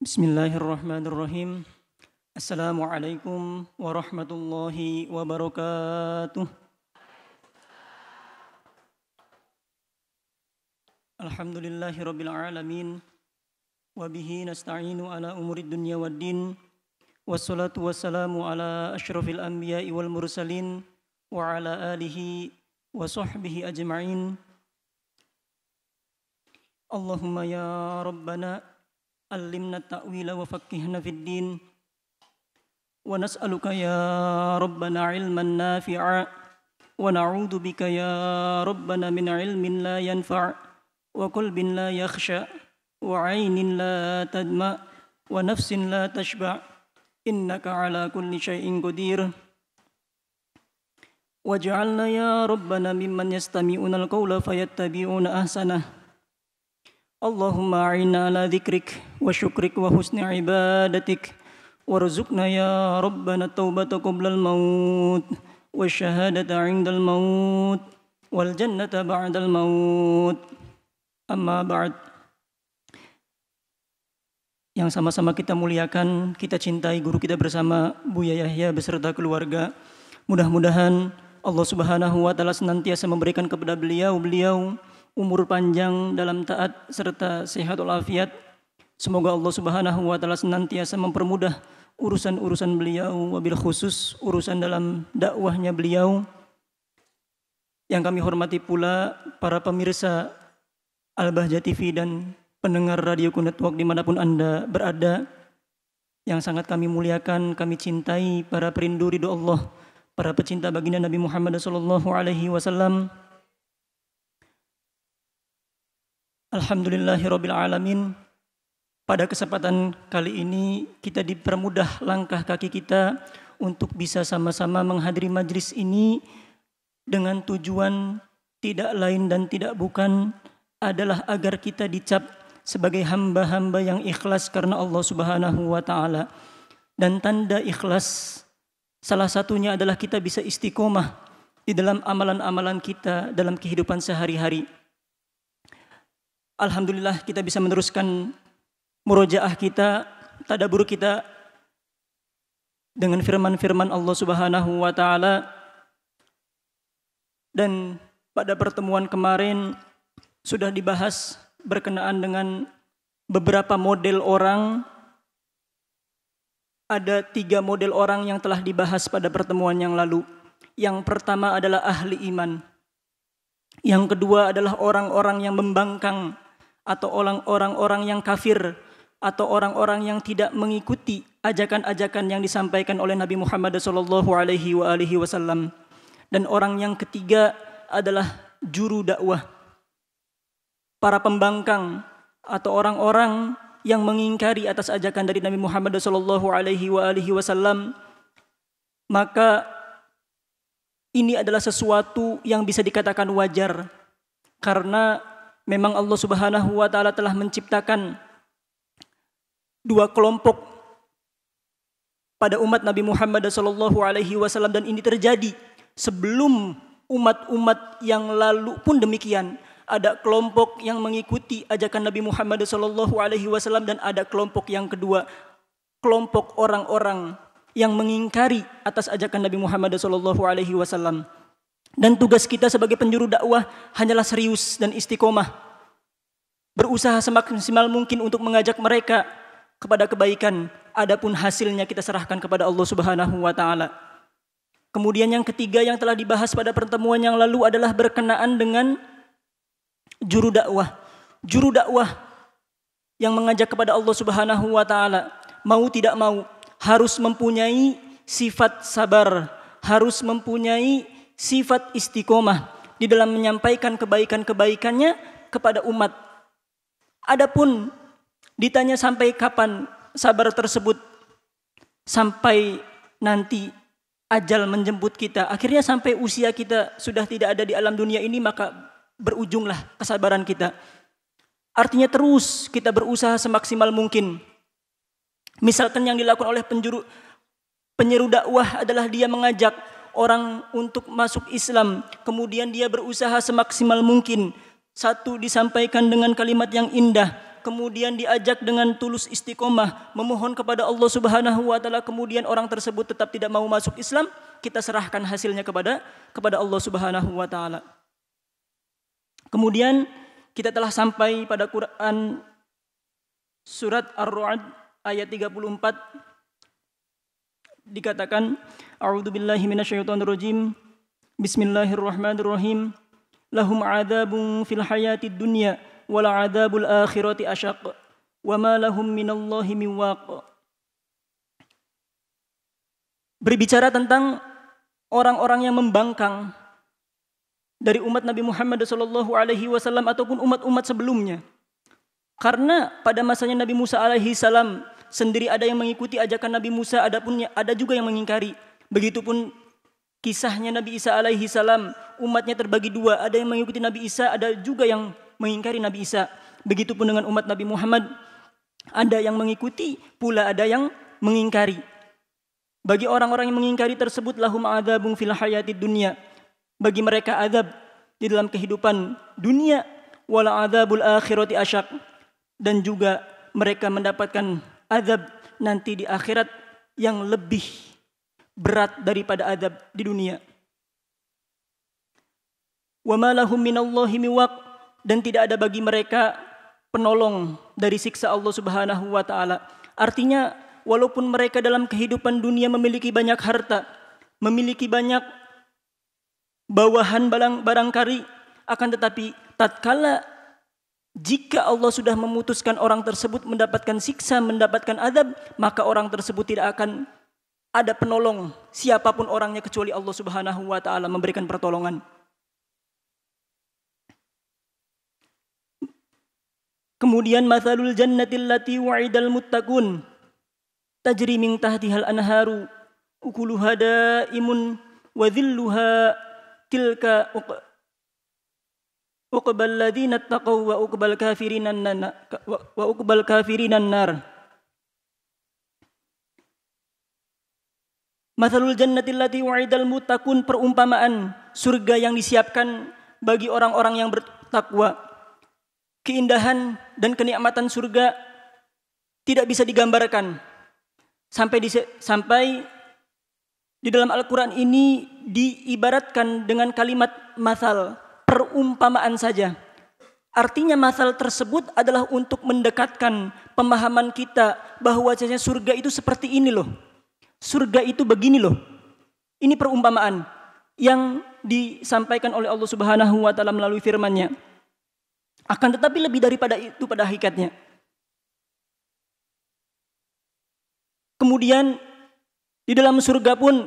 Bismillahirrahmanirrahim. Assalamualaikum warahmatullahi wabarakatuh. Alhamdulillahi rabbil alamin. Wabihi nasta'inu ala umurid dunya waddin. Wassalatu wassalamu ala ashrafil anbiya'i wal mursalin. Wa ala alihi wa sahbihi ajma'in. Allahumma ya Rabbana علمنا التأويل وفقهنا في الدين ونسألك يا ربنا علما نافعا ونعوذ بك يا ربنا من علم لا ينفع وقلب لا يخشى وعين لا تدمع ونفس لا تشبع إنك على كل شيء قدير واجعلنا يا ربنا ممن يستمعون القول فيتبعون أحسنه Allahumma a'inna ala dzikrik wa syukrik wa husni ibadatik warzuqna ya rabbana taubata qablal maut wa syahadata 'indal maut wal jannata ba'dal maut. Amma ba'd. Yang sama-sama kita muliakan, kita cintai guru kita bersama Buya Yahya beserta keluarga. Mudah-mudahan Allah Subhanahu wa taala senantiasa memberikan kepada beliau umur panjang dalam taat serta sehat walafiat. Semoga Allah Subhanahu wa taala senantiasa mempermudah urusan-urusan beliau, wabil khusus urusan dalam dakwahnya beliau. Yang kami hormati pula para pemirsa Al-Bahjah TV dan pendengar Radio Network dimanapun Anda berada. Yang sangat kami muliakan, kami cintai para perindu ridho Allah, para pecinta baginda Nabi Muhammad sallallahu alaihi wasallam. Alhamdulillahirabbil alamin. Pada kesempatan kali ini kita dipermudah langkah kaki kita untuk bisa sama-sama menghadiri majlis ini dengan tujuan tidak lain dan tidak bukan adalah agar kita dicap sebagai hamba-hamba yang ikhlas karena Allah Subhanahu wa taala. Dan tanda ikhlas salah satunya adalah kita bisa istiqomah di dalam amalan-amalan kita dalam kehidupan sehari-hari. Alhamdulillah kita bisa meneruskan murojaah kita, tadabbur kita dengan firman-firman Allah Subhanahu wa taala. Dan pada pertemuan kemarin sudah dibahas berkenaan dengan beberapa model orang. Ada 3 model orang yang telah dibahas pada pertemuan yang lalu. Yang pertama adalah ahli iman. Yang kedua adalah orang-orang yang membangkang atau orang-orang yang kafir atau orang-orang yang tidak mengikuti ajakan-ajakan yang disampaikan oleh Nabi Muhammad sallallahu alaihi wasallam. Dan orang yang ketiga adalah juru dakwah. Para pembangkang atau orang-orang yang mengingkari atas ajakan dari Nabi Muhammad sallallahu alaihi wasallam. Maka ini adalah sesuatu yang bisa dikatakan wajar karena memang Allah Subhanahu wa taala telah menciptakan 2 kelompok pada umat Nabi Muhammad sallallahu alaihi wasallam, dan ini terjadi sebelum umat-umat yang lalu pun demikian. Ada kelompok yang mengikuti ajakan Nabi Muhammad sallallahu alaihi wasallam dan ada kelompok yang kedua, kelompok orang-orang yang mengingkari atas ajakan Nabi Muhammad sallallahu alaihi wasallam. Dan tugas kita sebagai penjuru dakwah hanyalah serius dan istiqomah. Berusaha semaksimal mungkin untuk mengajak mereka kepada kebaikan. Adapun hasilnya kita serahkan kepada Allah Subhanahu wa taala. Kemudian yang ketiga yang telah dibahas pada pertemuan yang lalu adalah berkenaan dengan juru dakwah. Juru dakwah yang mengajak kepada Allah Subhanahu wa taala, mau tidak mau harus mempunyai sifat sabar, harus mempunyai sifat istiqomah di dalam menyampaikan kebaikan-kebaikannya kepada umat. Adapun ditanya sampai kapan sabar tersebut, sampai nanti ajal menjemput kita, akhirnya sampai usia kita sudah tidak ada di alam dunia ini, maka berujunglah kesabaran kita. Artinya terus kita berusaha semaksimal mungkin. Misalkan yang dilakukan oleh penyeru dakwah adalah dia mengajak orang untuk masuk Islam, kemudian dia berusaha semaksimal mungkin. Satu, disampaikan dengan kalimat yang indah, kemudian diajak dengan tulus istiqomah, memohon kepada Allah Subhanahu wa taala, kemudian orang tersebut tetap tidak mau masuk Islam, kita serahkan hasilnya kepada Allah Subhanahu wa taala. Kemudian kita telah sampai pada Quran surat Ar-Ra'd ayat 34, dikatakan a'udzubillahi minasyaitonirrajim, bismillahirrahmanirrahim, lahum 'adzabun fil hayatid dunya wal 'adzabul akhirati asyaq wa ma lahum minallahi min waq. Berbicara tentang orang-orang yang membangkang dari umat Nabi Muhammad sallallahu alaihi wasallam ataupun umat-umat sebelumnya. Karena pada masanya Nabi Musa alaihi salam sendiri ada yang mengikuti ajakan Nabi Musa, ada juga yang mengingkari. Begitupun kisahnya Nabi Isa alaihi salam, umatnya terbagi dua, ada yang mengikuti Nabi Isa, ada juga yang mengingkari Nabi Isa. Begitupun dengan umat Nabi Muhammad, ada yang mengikuti, pula ada yang mengingkari. Bagi orang-orang yang mengingkari tersebut, lahum adzabun fil hayatid dunya, bagi mereka azab di dalam kehidupan dunia, wala adzabul akhirati asyaq, dan juga mereka mendapatkan azab nanti di akhirat yang lebih berat daripada azab di dunia. Wa ma lahum minallahi min waq, dan tidak ada bagi mereka penolong dari siksa Allah Subhanahu wa taala. Artinya walaupun mereka dalam kehidupan dunia memiliki banyak harta, memiliki banyak bawahan barang kari, akan tetapi tatkala jika Allah sudah memutuskan orang tersebut mendapatkan siksa, mendapatkan azab, maka orang tersebut tidak akan ada penolong siapapun orangnya kecuali Allah Subhanahu wa taala memberikan pertolongan. Kemudian mathalul jannatil lati wa'idal muttaqun tajri min tahtihal anharu ukuluha daimun wa dhilluha tilka uqbal ladzina taqaw wa uqbal kafirinan nar. Mathalul jannati allati wa'idal muttaqun, perumpamaan surga yang disiapkan bagi orang-orang yang bertakwa. Keindahan dan kenikmatan surga tidak bisa digambarkan. Sampai di dalam Al-Quran ini diibaratkan dengan kalimat mathal, perumpamaan saja. Artinya mathal tersebut adalah untuk mendekatkan pemahaman kita bahwasanya surga itu seperti ini loh. Surga itu begini loh. Ini perumpamaan yang disampaikan oleh Allah Subhanahu wa taala melalui firman-Nya. Akan tetapi lebih daripada itu pada hakikatnya. Kemudian di dalam surga pun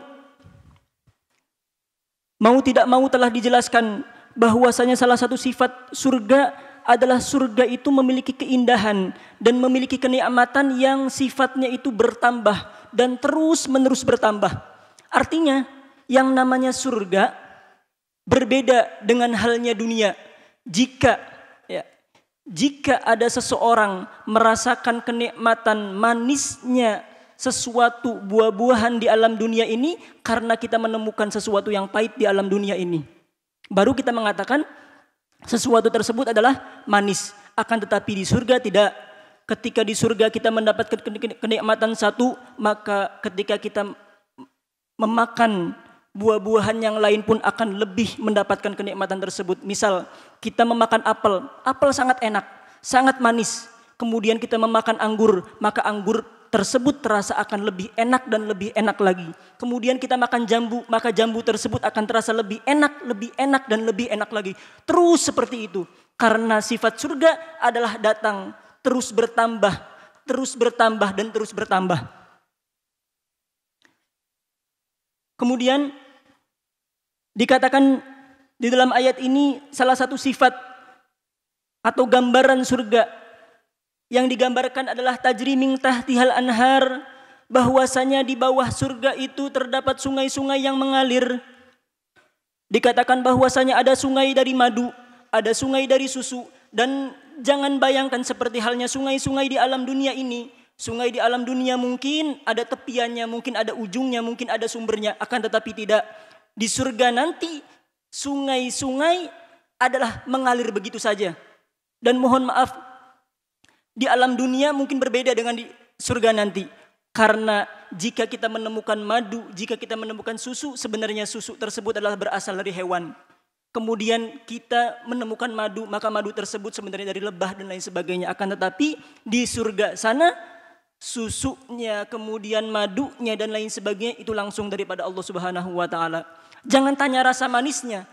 mau tidak mau telah dijelaskan bahwasanya salah satu sifat surga adalah surga itu memiliki keindahan dan memiliki kenikmatan yang sifatnya itu bertambah dan terus menerus bertambah. Artinya yang namanya surga berbeda dengan halnya dunia. Jika ada seseorang merasakan kenikmatan manisnya sesuatu buah-buahan di alam dunia ini karena kita menemukan sesuatu yang pahit di alam dunia ini, baru kita mengatakan sesuatu tersebut adalah manis. Akan tetapi di surga tidak. Ketika di surga kita mendapatkan kenikmatan satu, maka ketika kita memakan buah-buahan yang lain pun akan lebih mendapatkan kenikmatan tersebut. Misal kita memakan apel sangat enak, sangat manis. Kemudian kita memakan anggur, maka anggur tersebut terasa akan lebih enak dan lebih enak lagi. Kemudian kita makan jambu, maka jambu tersebut akan terasa lebih enak dan lebih enak lagi. Terus seperti itu. Karena sifat surga adalah datang terus bertambah dan terus bertambah. Kemudian dikatakan di dalam ayat ini salah satu sifat atau gambaran surga yang digambarkan adalah tajri min tahtihal anhar, bahwasanya di bawah surga itu terdapat sungai-sungai yang mengalir. Dikatakan bahwasanya ada sungai dari madu, ada sungai dari susu, dan jangan bayangkan seperti halnya sungai-sungai di alam dunia ini. Sungai di alam dunia mungkin ada tepiannya, mungkin ada ujungnya, mungkin ada sumbernya. Akan tetapi tidak. Di surga nanti sungai-sungai adalah mengalir begitu saja. Dan mohon maaf, Di alam dunia mungkin berbeda dengan di surga nanti. Karena jika kita menemukan madu, jika kita menemukan susu, sebenarnya susu tersebut adalah berasal dari hewan. Kemudian kita menemukan madu, maka madu tersebut sebenarnya dari lebah dan lain sebagainya. Akan tetapi di surga sana susunya, kemudian madunya dan lain sebagainya itu langsung daripada Allah Subhanahu wa taala. Jangan tanya rasa manisnya,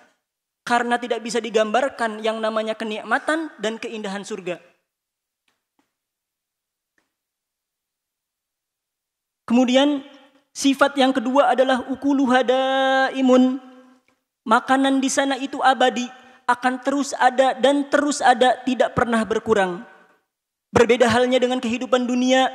karena tidak bisa digambarkan yang namanya kenikmatan dan keindahan surga. Kemudian sifat yang kedua adalah ukuluha daimun. Makanan di sana itu abadi, akan terus ada dan terus ada, tidak pernah berkurang. Berbeda halnya dengan kehidupan dunia.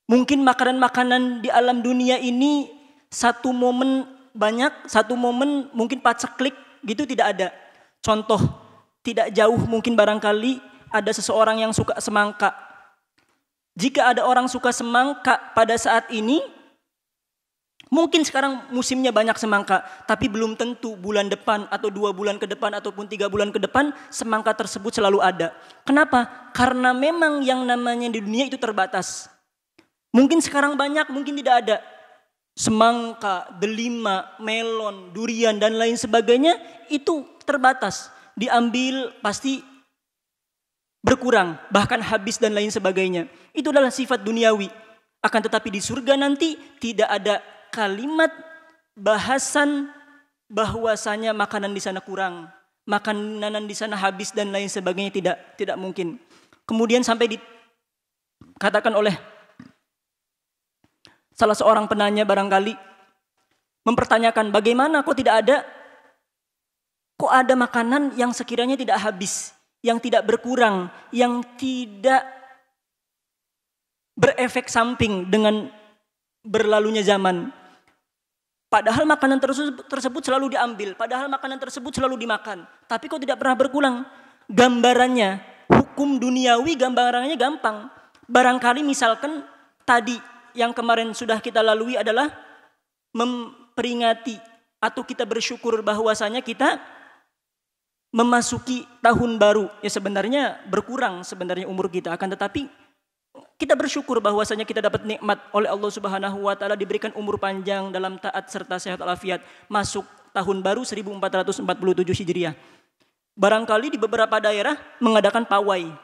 Mungkin makanan-makanan di alam dunia ini satu momen banyak, satu momen mungkin paceklik gitu tidak ada. Contoh, tidak jauh mungkin barangkali ada seseorang yang suka semangka. Jika ada orang suka semangka pada saat ini, mungkin sekarang musimnya banyak semangka, tapi belum tentu bulan depan atau 2 bulan ke depan ataupun 3 bulan ke depan semangka tersebut selalu ada. Kenapa? Karena memang yang namanya di dunia itu terbatas. Mungkin sekarang banyak, mungkin tidak ada. Semangka, delima, melon, durian dan lain sebagainya itu terbatas. Diambil pasti berkurang, bahkan habis dan lain sebagainya. Itu adalah sifat duniawi. Akan tetapi di surga nanti tidak ada kalimat bahasan bahwasanya makanan di sana kurang, makanan di sana habis dan lain sebagainya, tidak mungkin. Kemudian sampai dikatakan oleh salah seorang penanya barangkali mempertanyakan, bagaimana kok tidak ada, kok ada makanan yang sekiranya tidak habis, yang tidak berkurang, yang tidak berefek samping dengan berlalunya zaman. Padahal makanan tersebut selalu diambil, padahal makanan tersebut selalu dimakan, tapi kok tidak pernah berkurang. Gambarannya, hukum duniawi gambarannya gampang. Barangkali misalkan tadi yang kemarin sudah kita lalui adalah memperingati atau kita bersyukur bahwasanya kita memasuki tahun baru. Ya sebenarnya berkurang sebenarnya umur kita, akan tetapi kita bersyukur bahwasanya kita dapat nikmat oleh Allah Subhanahu wa taala, diberikan umur panjang dalam taat serta sehat walafiat, masuk tahun baru 1447 Hijriah. Barangkali di beberapa daerah mengadakan pawai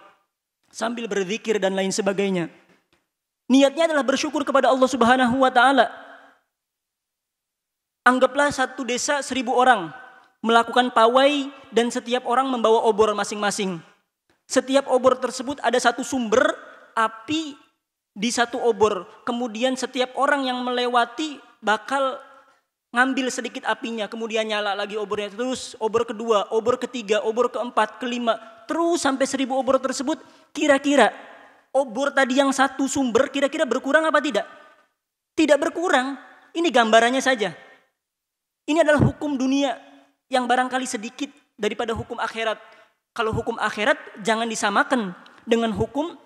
sambil berzikir dan lain sebagainya. Niatnya adalah bersyukur kepada Allah Subhanahu wa taala. Anggaplah satu desa 1000 orang melakukan pawai dan setiap orang membawa obor masing-masing. Setiap obor tersebut ada satu sumber api di satu obor. Kemudian setiap orang yang melewati bakal ngambil sedikit apinya, kemudian nyala lagi obornya, terus obor kedua, obor ketiga, obor keempat, kelima, terus sampai 1000 obor tersebut. Kira-kira obor tadi yang satu sumber kira-kira berkurang apa tidak? Tidak berkurang. Ini gambarannya saja. Ini adalah hukum dunia yang barangkali sedikit daripada hukum akhirat. Kalau hukum akhirat jangan disamakan dengan hukum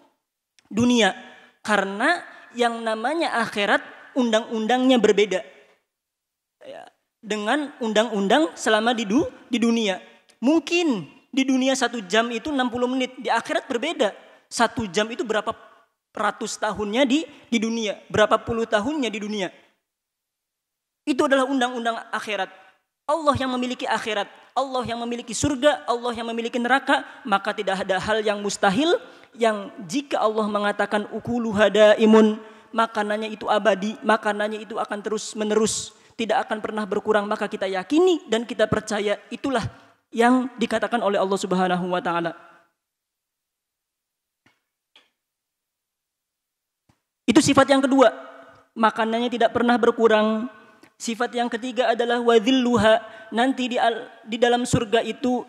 dunia. Karena yang namanya akhirat undang-undangnya berbeda dengan undang-undang selama di dunia. Mungkin di dunia 1 jam itu 60 menit. Di akhirat berbeda. 1 jam itu berapa ratus tahunnya di dunia, berapa puluh tahunnya di dunia. Itu adalah undang-undang akhirat. Allah yang memiliki akhirat, Allah yang memiliki surga, Allah yang memiliki neraka, maka tidak ada hal yang mustahil yang jika Allah mengatakan ukuluha daimun, makanannya itu abadi, makanannya itu akan terus menerus, tidak akan pernah berkurang, maka kita yakini dan kita percaya itulah yang dikatakan oleh Allah Subhanahu wa taala. Itu sifat yang kedua, makanannya tidak pernah berkurang. Sifat yang ketiga adalah wadhilluha, nanti di dalam surga itu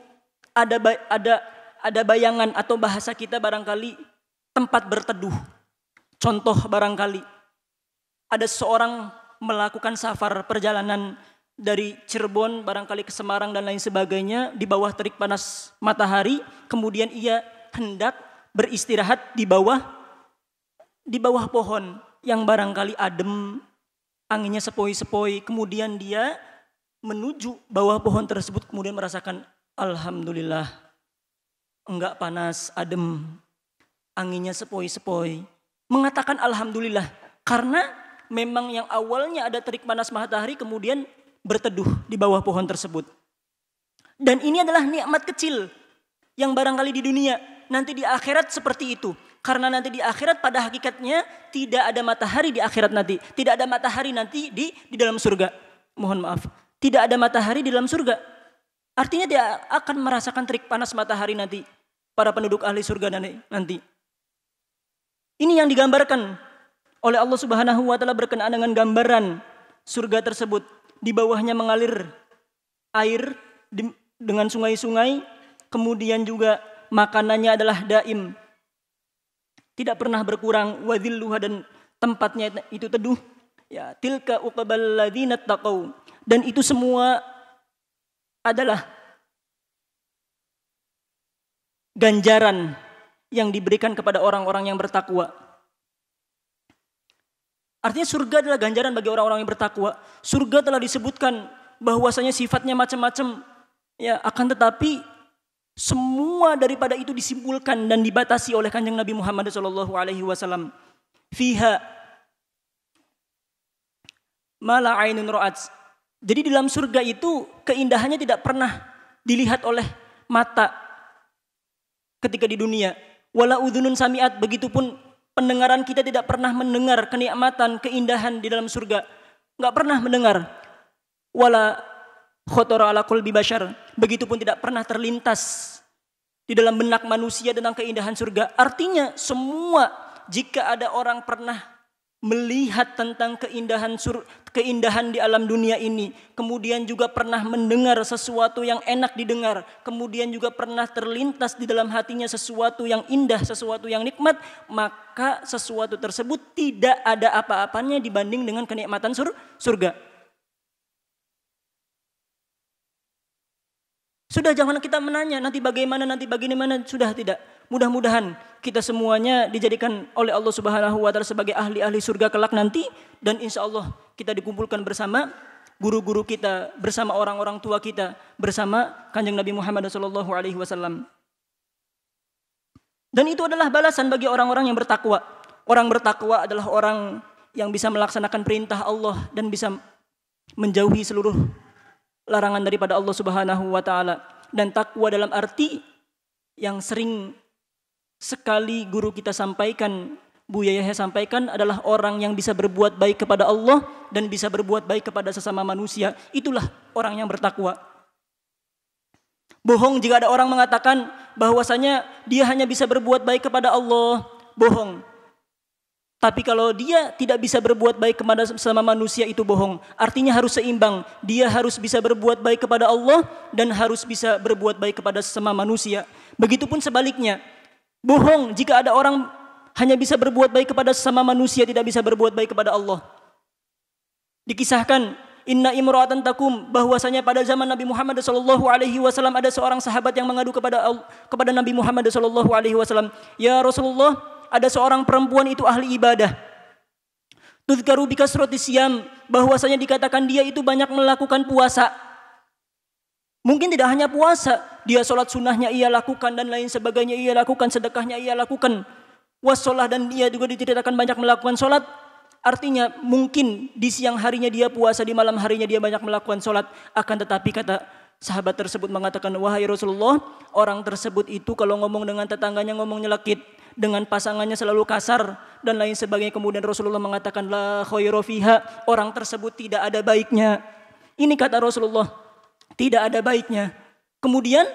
ada bayangan atau bahasa kita barangkali tempat berteduh. Contoh barangkali ada seorang melakukan safar perjalanan dari Cirebon barangkali ke Semarang dan lain sebagainya di bawah terik panas matahari, kemudian ia hendak beristirahat di bawah pohon yang barangkali adem, anginnya sepoi-sepoi, kemudian dia menuju bawah pohon tersebut kemudian merasakan alhamdulillah enggak panas, adem. anginnya sepoi-sepoi, mengatakan alhamdulillah karena memang yang awalnya ada terik panas matahari kemudian berteduh di bawah pohon tersebut. Dan ini adalah nikmat kecil yang barangkali di dunia, nanti di akhirat seperti itu. Karena nanti di akhirat pada hakikatnya tidak ada matahari di akhirat nanti. Tidak ada matahari nanti di dalam surga. Mohon maaf. Tidak ada matahari di dalam surga. Artinya dia akan merasakan terik panas matahari nanti. Para penduduk ahli surga nanti. Ini yang digambarkan oleh Allah Subhanahu wa taala berkenaan dengan gambaran surga tersebut. Di bawahnya mengalir air dengan sungai-sungai, kemudian juga makanannya adalah daim. Tidak pernah berkurang, wadhilluha, dan tempatnya itu teduh. Ya, tilka uqbal ladzina taqau. Dan itu semua adalah ganjaran yang diberikan kepada orang-orang yang bertakwa. Artinya surga adalah ganjaran bagi orang-orang yang bertakwa. Surga telah disebutkan bahwasanya sifatnya macam-macam. Ya, akan tetapi semua daripada itu disimpulkan dan dibatasi oleh Kanjeng Nabi Muhammad SAW. Fiha ma la ainun ra'at. Jadi dalam surga itu keindahannya tidak pernah dilihat oleh mata ketika di dunia. Wala udhunun sami'at, begitupun pendengaran kita tidak pernah mendengar kenikmatan, keindahan di dalam surga. Enggak pernah mendengar. Wala khotara ala qalbi bashar, begitupun tidak pernah terlintas di dalam benak manusia tentang keindahan surga. Artinya semua, jika ada orang pernah melihat tentang keindahan di alam dunia ini, kemudian juga pernah mendengar sesuatu yang enak didengar, kemudian juga pernah terlintas di dalam hatinya sesuatu yang indah, sesuatu yang nikmat, maka sesuatu tersebut tidak ada apa-apanya dibanding dengan kenikmatan surga. Sudah, jangan kita menanya nanti bagaimana, sudah tidak. Mudah-mudahan kita semuanya dijadikan oleh Allah Subhanahu wa taala sebagai ahli-ahli surga kelak nanti, dan insya Allah kita dikumpulkan bersama guru-guru kita, bersama orang-orang tua kita, bersama Kanjeng Nabi Muhammad SAW. Dan itu adalah balasan bagi orang-orang yang bertakwa. Orang bertakwa adalah orang yang bisa melaksanakan perintah Allah dan bisa menjauhi seluruh larangan daripada Allah Subhanahu wa taala. Dan takwa dalam arti yang sering sekali guru kita sampaikan, Buya Yahya sampaikan, adalah orang yang bisa berbuat baik kepada Allah dan bisa berbuat baik kepada sesama manusia. Itulah orang yang bertakwa. Bohong jika ada orang mengatakan bahwasanya dia hanya bisa berbuat baik kepada Allah, bohong. Tapi kalau dia tidak bisa berbuat baik kepada sesama manusia, itu bohong. Artinya harus seimbang. Dia harus bisa berbuat baik kepada Allah dan harus bisa berbuat baik kepada sesama manusia. Begitupun sebaliknya. Bohong jika ada orang hanya bisa berbuat baik kepada sesama manusia, tidak bisa berbuat baik kepada Allah. Dikisahkan, inna imra'atan takum, bahwasanya pada zaman Nabi Muhammad SAW ada seorang sahabat yang mengadu kepada Nabi Muhammad SAW. Ya Rasulullah, ada seorang perempuan itu ahli ibadah. Tudhkaru bikasrati siyam, bahwasanya dikatakan dia itu banyak melakukan puasa. Mungkin tidak hanya puasa, dia sholat sunnahnya ia lakukan dan lain sebagainya ia lakukan, sedekahnya ia lakukan. Wassalah, dan dia juga diceritakan banyak melakukan sholat. Artinya mungkin di siang harinya dia puasa, di malam harinya dia banyak melakukan sholat. Akan tetapi kata sahabat tersebut mengatakan, wahai Rasulullah, orang tersebut itu kalau ngomong dengan tetangganya ngomong nyelekit, dengan pasangannya selalu kasar dan lain sebagainya. Kemudian Rasulullah mengatakan, la khairu fiha, orang tersebut tidak ada baiknya. Ini kata Rasulullah, tidak ada baiknya. Kemudian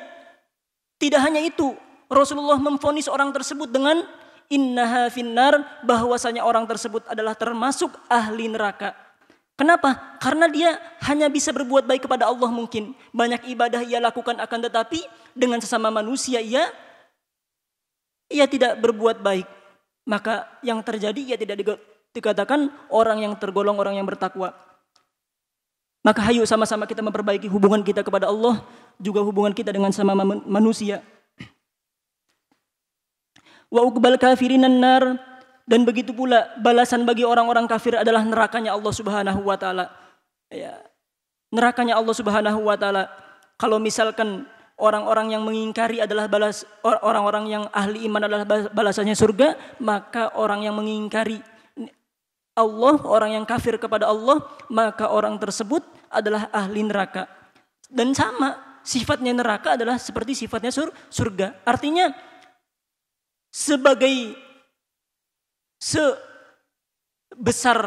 tidak hanya itu, Rasulullah memvonis orang tersebut dengan innaha finnar, bahwasanya orang tersebut adalah termasuk ahli neraka. Kenapa? Karena dia hanya bisa berbuat baik kepada Allah mungkin. Banyak ibadah ia lakukan, akan tetapi dengan sesama manusia ia tidak berbuat baik. Maka yang terjadi ia tidak dikatakan orang yang tergolong orang yang bertakwa. Maka hayu sama-sama kita memperbaiki hubungan kita kepada Allah, juga hubungan kita dengan sama manusia. Wa uqbal kafirinan nar, dan begitu pula balasan bagi orang-orang kafir adalah nerakanya Allah Subhanahu wa taala. Ya. Nerakanya Allah Subhanahu wa taala. Kalau misalkan orang-orang yang mengingkari adalah orang-orang yang ahli iman adalah balasannya surga, maka orang yang mengingkari Allah, orang yang kafir kepada Allah, maka orang tersebut adalah ahli neraka. Dan sama, sifatnya neraka adalah seperti sifatnya surga. Artinya sebesar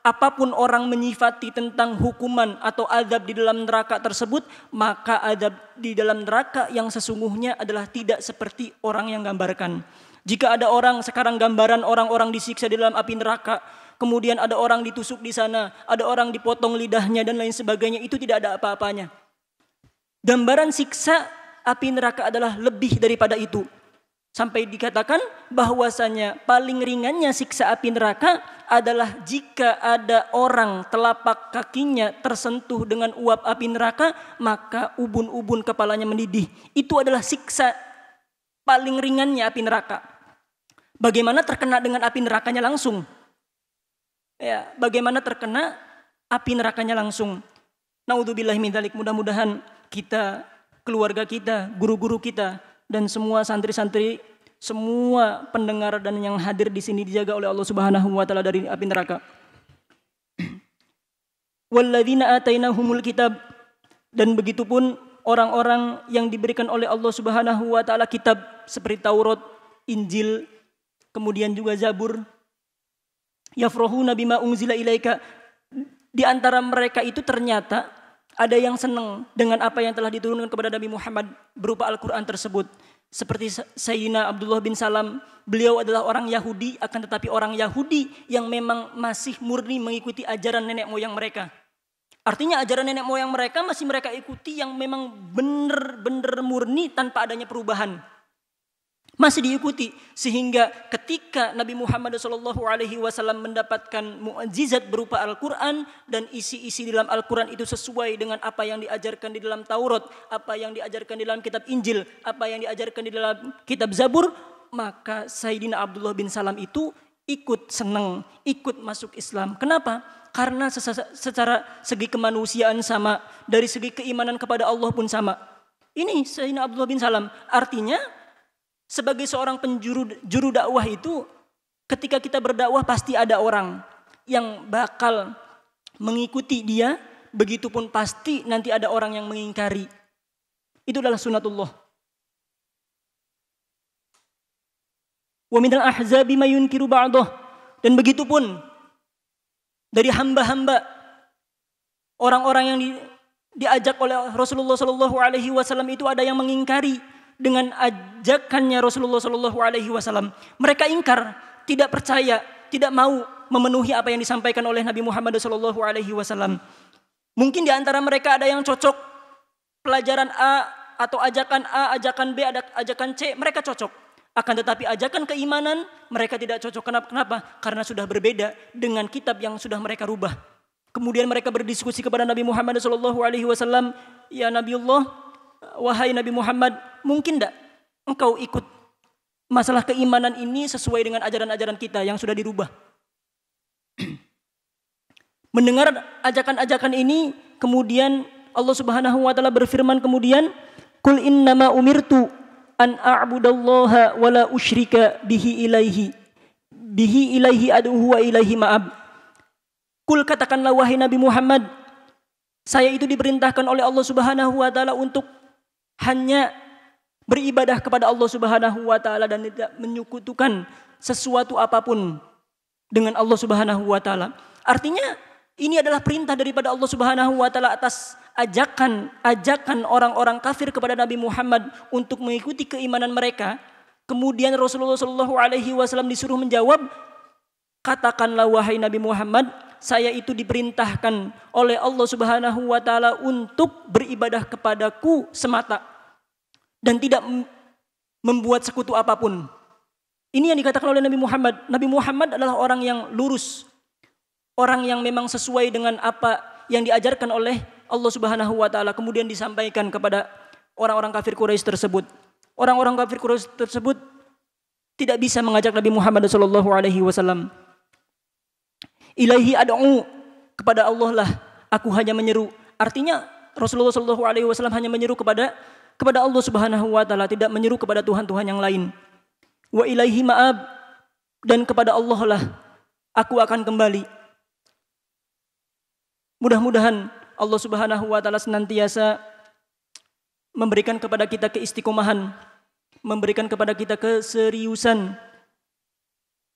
apapun orang menyifati tentang hukuman atau azab di dalam neraka tersebut, maka azab di dalam neraka yang sesungguhnya adalah tidak seperti orang yang gambarkan. Jika ada orang sekarang gambaran orang-orang disiksa di dalam api neraka, kemudian ada orang ditusuk di sana, ada orang dipotong lidahnya dan lain sebagainya, itu tidak ada apa-apanya. Gambaran siksa api neraka adalah lebih daripada itu. Sampai dikatakan bahwasanya paling ringannya siksa api neraka adalah jika ada orang telapak kakinya tersentuh dengan uap api neraka, maka ubun-ubun kepalanya mendidih. Itu adalah siksa paling ringannya api neraka. Bagaimana terkena dengan api nerakanya langsung? Ya, bagaimana terkena api nerakanya langsung? Naudzubillahi min dzalik. Mudah-mudahan kita, keluarga kita, guru-guru kita, dan semua santri-santri, semua pendengar dan yang hadir di sini dijaga oleh Allah Subhanahu wa taala dari api neraka. Walladzina atainahumul kitab, dan begitupun orang-orang yang diberikan oleh Allah Subhanahu wa taala kitab seperti Taurat, Injil, kemudian juga Zabur. Yafrahuna bima unzila ilaika. Di antara mereka itu ternyata ada yang senang dengan apa yang telah diturunkan kepada Nabi Muhammad berupa Al-Quran tersebut. Seperti Sayyidina Abdullah bin Salam, beliau adalah orang Yahudi, akan tetapi orang Yahudi yang memang masih murni mengikuti ajaran nenek moyang mereka. Artinya ajaran nenek moyang mereka masih mereka ikuti, yang memang benar-benar murni tanpa adanya perubahan. Masih diikuti, sehingga ketika Nabi Muhammad SAW mendapatkan mukjizat berupa Al-Quran, dan isi-isi di dalam Al-Quran itu sesuai dengan apa yang diajarkan di dalam Taurat, apa yang diajarkan di dalam kitab Injil, apa yang diajarkan di dalam kitab Zabur, maka Sayyidina Abdullah bin Salam itu ikut senang, ikut masuk Islam. Kenapa? Karena secara segi kemanusiaan sama, dari segi keimanan kepada Allah pun sama. Ini Sayyidina Abdullah bin Salam. Artinya sebagai seorang juru dakwah itu, ketika kita berdakwah pasti ada orang yang bakal mengikuti dia, begitupun pasti nanti ada orang yang mengingkari. Itu adalah sunatullah. Wa minal ahzabi may yunkiru ba'dah, dan begitupun dari hamba-hamba, orang-orang yang diajak oleh Rasulullah SAW itu ada yang mengingkari dengan ajakannya Rasulullah SAW. Mereka ingkar, tidak percaya, tidak mau memenuhi apa yang disampaikan oleh Nabi Muhammad SAW. Mungkin di antara mereka ada yang cocok pelajaran A atau ajakan A, ajakan B, ajakan C, mereka cocok. Akan tetapi ajakan keimanan mereka tidak cocok. Kenapa? Karena sudah berbeda dengan kitab yang sudah mereka rubah. Kemudian mereka berdiskusi kepada Nabi Muhammad SAW, ya Nabiullah, wahai Nabi Muhammad, mungkin tidak engkau ikut masalah keimanan ini sesuai dengan ajaran-ajaran kita yang sudah dirubah? Mendengar ajakan-ajakan ini, kemudian Allah Subhanahu wa taala berfirman kemudian, "Qul innama umirtu an a'budallaha wa la usyrika bihi ilaihi ad'u wa ilaihi ma'ab." Qul, katakanlah wahai Nabi Muhammad, saya itu diperintahkan oleh Allah Subhanahu wa taala untuk hanya beribadah kepada Allah Subhanahu wa taala dan tidak menyekutukan sesuatu apapun dengan Allah Subhanahu wa taala. Artinya ini adalah perintah daripada Allah Subhanahu wa taala atas ajakan orang-orang kafir kepada Nabi Muhammad untuk mengikuti keimanan mereka. Kemudian Rasulullah SAW disuruh menjawab, katakanlah wahai Nabi Muhammad, saya itu diperintahkan oleh Allah Subhanahu wa taala untuk beribadah kepadaku semata dan tidak membuat sekutu apapun. Ini yang dikatakan oleh Nabi Muhammad. Nabi Muhammad adalah orang yang lurus, orang yang memang sesuai dengan apa yang diajarkan oleh Allah Subhanahu wa taala, kemudian disampaikan kepada orang-orang kafir Quraisy tersebut. Orang-orang kafir Quraisy tersebut tidak bisa mengajak Nabi Muhammad SAW. Ilaihi ad'u, kepada Allah lah aku hanya menyeru. Artinya Rasulullah SAW hanya menyeru kepada kepada Allah Subhanahu wa taala, tidak menyeru kepada Tuhan-Tuhan yang lain. Wa ilaihi ma'ab, dan kepada Allah lah aku akan kembali. Mudah-mudahan Allah Subhanahu wa taala senantiasa memberikan kepada kita keistiqomahan, memberikan kepada kita keseriusan,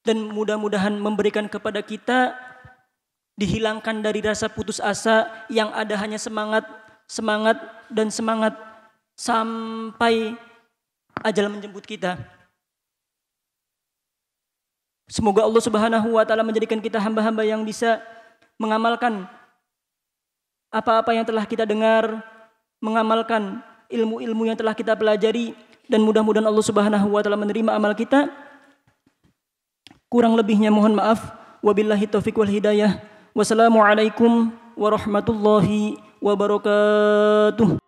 dan mudah-mudahan memberikan kepada kita dihilangkan dari rasa putus asa, yang ada hanya semangat, semangat, dan semangat sampai ajal menjemput kita. Semoga Allah Subhanahu wa taala menjadikan kita hamba-hamba yang bisa mengamalkan apa-apa yang telah kita dengar, mengamalkan ilmu-ilmu yang telah kita pelajari, dan mudah-mudahan Allah Subhanahu wa taala menerima amal kita. Kurang lebihnya mohon maaf. Wabillahi taufiq wal hidayah. Wassalamualaikum warahmatullahi wabarakatuh.